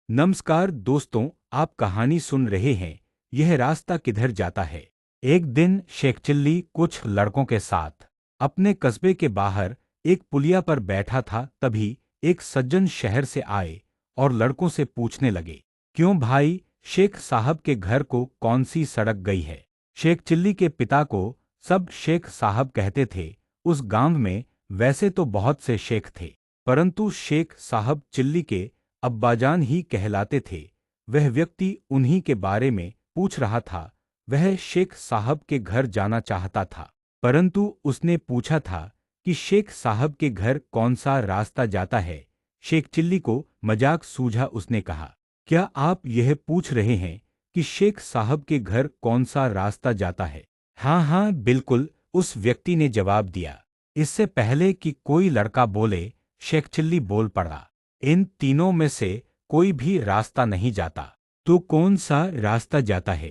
नमस्कार दोस्तों, आप कहानी सुन रहे हैं। यह रास्ता किधर जाता है। एक दिन शेख चिल्ली कुछ लड़कों के साथ अपने कस्बे के बाहर एक पुलिया पर बैठा था। तभी एक सज्जन शहर से आए और लड़कों से पूछने लगे, क्यों भाई, शेख साहब के घर को कौन सी सड़क गई है। शेख चिल्ली के पिता को सब शेख साहब कहते थे। उस गांव में वैसे तो बहुत से शेख थे, परंतु शेख साहब चिल्ली के अब्बाजान ही कहलाते थे। वह व्यक्ति उन्हीं के बारे में पूछ रहा था। वह शेख साहब के घर जाना चाहता था, परंतु उसने पूछा था कि शेख साहब के घर कौन सा रास्ता जाता है। शेख चिल्ली को मजाक सूझा। उसने कहा, क्या आप यह पूछ रहे हैं कि शेख साहब के घर कौन सा रास्ता जाता है। हाँ हाँ बिल्कुल, उस व्यक्ति ने जवाब दिया। इससे पहले कि कोई लड़का बोले, शेख चिल्ली बोल पड़ा, इन तीनों में से कोई भी रास्ता नहीं जाता। तो कौन सा रास्ता जाता है।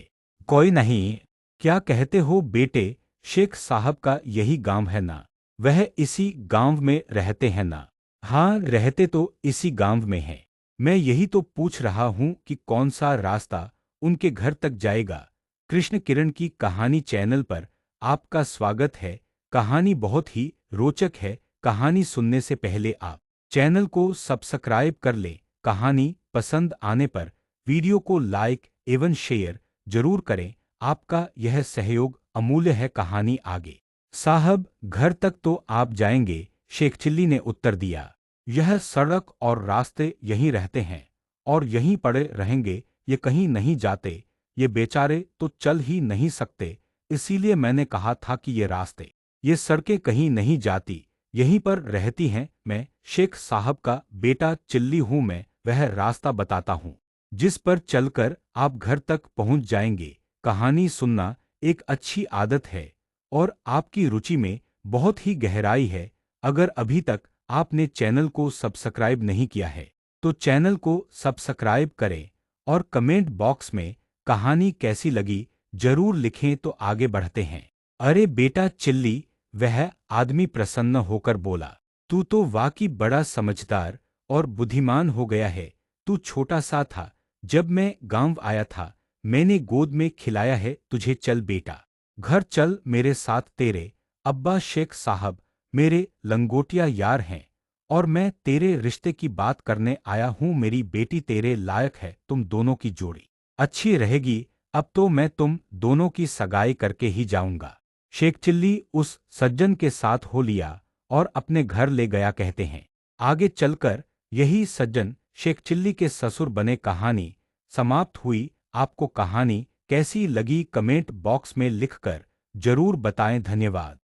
कोई नहीं। क्या कहते हो बेटे, शेख साहब का यही गांव है ना। वह इसी गांव में रहते हैं ना। हाँ, रहते तो इसी गांव में हैं। मैं यही तो पूछ रहा हूं कि कौन सा रास्ता उनके घर तक जाएगा। कृष्ण किरण की कहानी चैनल पर आपका स्वागत है। कहानी बहुत ही रोचक है। कहानी सुनने से पहले आप चैनल को सब्सक्राइब कर लें। कहानी पसंद आने पर वीडियो को लाइक एवं शेयर जरूर करें। आपका यह सहयोग अमूल्य है। कहानी आगे। साहब, घर तक तो आप जाएंगे, शेख चिल्ली ने उत्तर दिया। यह सड़क और रास्ते यहीं रहते हैं और यहीं पड़े रहेंगे। ये कहीं नहीं जाते। ये बेचारे तो चल ही नहीं सकते। इसीलिए मैंने कहा था कि ये रास्ते, ये सड़कें कहीं नहीं जाती, यहीं पर रहती हैं। मैं शेख साहब का बेटा चिल्ली हूं। मैं वह रास्ता बताता हूं जिस पर चलकर आप घर तक पहुंच जाएंगे। कहानी सुनना एक अच्छी आदत है और आपकी रुचि में बहुत ही गहराई है। अगर अभी तक आपने चैनल को सब्सक्राइब नहीं किया है तो चैनल को सब्सक्राइब करें और कमेंट बॉक्स में कहानी कैसी लगी जरूर लिखें। तो आगे बढ़ते हैं। अरे बेटा चिल्ली, वह आदमी प्रसन्न होकर बोला, तू तो वाकई बड़ा समझदार और बुद्धिमान हो गया है। तू छोटा सा था जब मैं गांव आया था। मैंने गोद में खिलाया है तुझे। चल बेटा, घर चल मेरे साथ। तेरे अब्बा शेख साहब मेरे लंगोटिया यार हैं और मैं तेरे रिश्ते की बात करने आया हूं। मेरी बेटी तेरे लायक है। तुम दोनों की जोड़ी अच्छी रहेगी। अब तो मैं तुम दोनों की सगाई करके ही जाऊंगा। शेख चिल्ली उस सज्जन के साथ हो लिया और अपने घर ले गया। कहते हैं आगे चलकर यही सज्जन शेख चिल्ली के ससुर बने। कहानी समाप्त हुई। आपको कहानी कैसी लगी कमेंट बॉक्स में लिखकर जरूर बताएं। धन्यवाद।